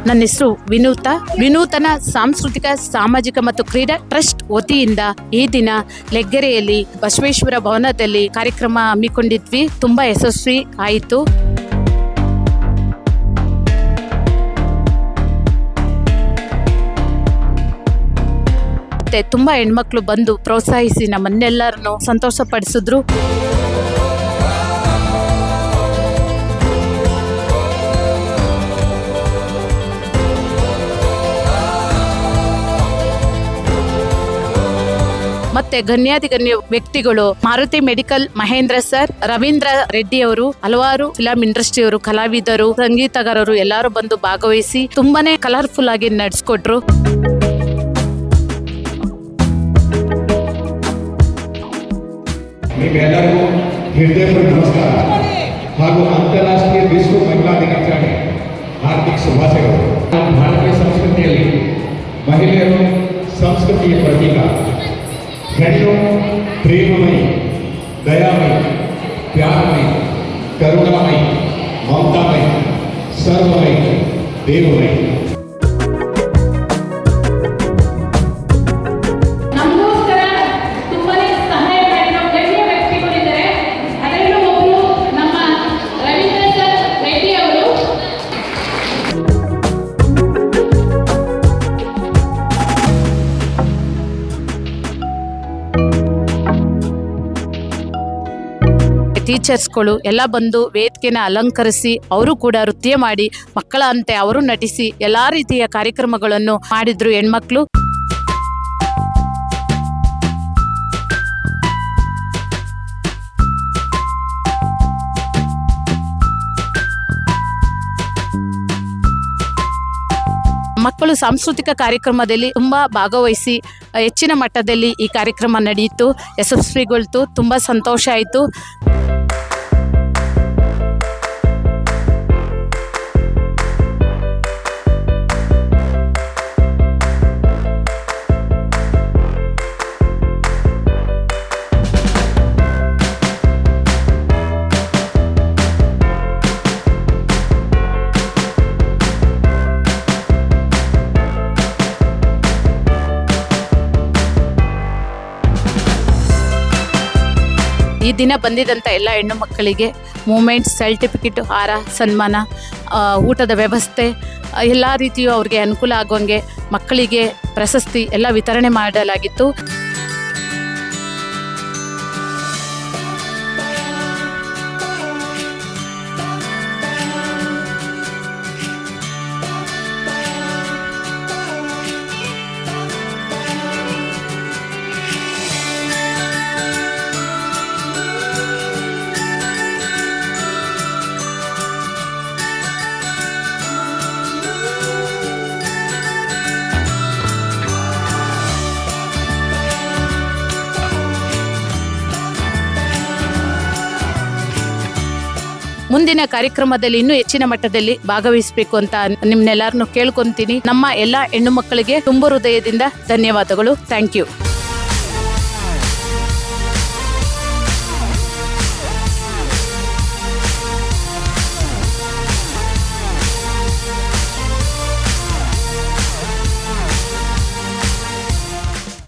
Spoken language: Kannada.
ನನ್ನ ಹೆಸರು ವಿನೂತನ ಸಾಂಸ್ಕೃತಿಕ ಸಾಮಾಜಿಕ ಮತ್ತು ಕ್ರೀಡಾ ಟ್ರಸ್ಟ್ ವತಿಯಿಂದ ಈ ದಿನ ಲೆಗ್ಗೆರೆಯಲ್ಲಿ ಬಸವೇಶ್ವರ ಭವನದಲ್ಲಿ ಕಾರ್ಯಕ್ರಮ ಹಮ್ಮಿಕೊಂಡಿದ್ವಿ. ತುಂಬಾ ಯಶಸ್ವಿ ಆಯಿತು. ಮತ್ತೆ ತುಂಬಾ ಹೆಣ್ಮಕ್ಳು ಬಂದು ಪ್ರೋತ್ಸಾಹಿಸಿ ನಮ್ಮನ್ನೆಲ್ಲರನ್ನು ಸಂತೋಷ ಪಡಿಸಿದ್ರು. ಮತ್ತೆ ಗಣ್ಯಾತಿಗಣ್ಯ ವ್ಯಕ್ತಿಗಳು ಮಾರುತಿ ಮೆಡಿಕಲ್ ಮಹೇಂದ್ರ ಸರ್, ರವೀಂದ್ರ ರೆಡ್ಡಿ ಅವರು, ಹಲವಾರು ಫಿಲಂ ಇಂಡಸ್ಟ್ರಿ ಅವರು, ಕಲಾವಿದರು, ಸಂಗೀತಗಾರರು ಎಲ್ಲರೂ ಬಂದು ಭಾಗವಹಿಸಿ ತುಂಬಾನೇ ಕಲರ್ಫುಲ್ ಆಗಿ ನಡೆಸ್ಕೊಟ್ರು. ನಿಮ್ಮೆಲ್ಲರಿಗೂ ಹೃದಯಪೂರ್ವಕ ನಮಸ್ಕಾರ ಹಾಗೂ ಅಂತಾರಾಷ್ಟ್ರೀಯ ವಿಶ್ವ ಮಹಿಳಾ ದಿನಾಚರಣೆ ಹಾರ್ದಿಕ ಶುಭಾಶಯಗಳು. ಭಾರತೀಯ ಸಂಸ್ಕೃತಿಯಲ್ಲಿ ಮಹಿಳೆಯರು ಸಂಸ್ಕೃತಿಯ ಪ್ರತೀಕ. ಹೆಣ್ಣು ಪ್ರೇಮಮಯಿ, ದಯಾಮಯಿ, ಪ್ಯಾರಮಯಿ, ಕರುಣಾಮಯಿ, ಮಮತಾಮಯಿ, ಸರ್ವಮಯಿ, ದೇವಮಯಿ. ಟೀಚರ್ಸ್ಗಳು ಎಲ್ಲ ಬಂದು ವೇದಿಕೆನ ಅಲಂಕರಿಸಿ ಅವರು ಕೂಡ ನೃತ್ಯ ಮಾಡಿ ಮಕ್ಕಳ ಅಂತೆ ಅವರು ನಟಿಸಿ ಎಲ್ಲಾ ರೀತಿಯ ಕಾರ್ಯಕ್ರಮಗಳನ್ನು ಮಾಡಿದ್ರು ಹೆಣ್ಮಕ್ಳು. ಮಕ್ಕಳು ಸಾಂಸ್ಕೃತಿಕ ಕಾರ್ಯಕ್ರಮದಲ್ಲಿ ತುಂಬಾ ಭಾಗವಹಿಸಿ ಹೆಚ್ಚಿನ ಮಟ್ಟದಲ್ಲಿ ಈ ಕಾರ್ಯಕ್ರಮ ನಡೆಯಿತು, ಯಶಸ್ವಿಗೊಳ್ತು. ತುಂಬಾ ಸಂತೋಷ ಆಯಿತು. ಈ ದಿನ ಬಂದಿದ್ದಂಥ ಎಲ್ಲ ಹೆಣ್ಣು ಮಕ್ಕಳಿಗೆ ಮೂಮೆಂಟ್ಸ್, ಸರ್ಟಿಫಿಕೇಟ್, ಹಾರ, ಸನ್ಮಾನ, ಊಟದ ವ್ಯವಸ್ಥೆ ಎಲ್ಲ ರೀತಿಯೂ ಅವ್ರಿಗೆ ಅನುಕೂಲ ಆಗುವಂಗೆ ಮಕ್ಕಳಿಗೆ ಪ್ರಶಸ್ತಿ ಎಲ್ಲ ವಿತರಣೆ ಮಾಡಲಾಗಿತ್ತು. ಮುಂದಿನ ಕಾರ್ಯಕ್ರಮದಲ್ಲಿ ಇನ್ನೂ ಹೆಚ್ಚಿನ ಮಟ್ಟದಲ್ಲಿ ಭಾಗವಹಿಸಬೇಕು ಅಂತ ನಿಮ್ನೆಲ್ಲರನ್ನು ಕೇಳ್ಕೊಂತೀನಿ. ನಮ್ಮ ಎಲ್ಲ ಹೆಣ್ಣು ಮಕ್ಕಳಿಗೆ ತುಂಬ ಹೃದಯದಿಂದ ಧನ್ಯವಾದಗಳು. Thank you.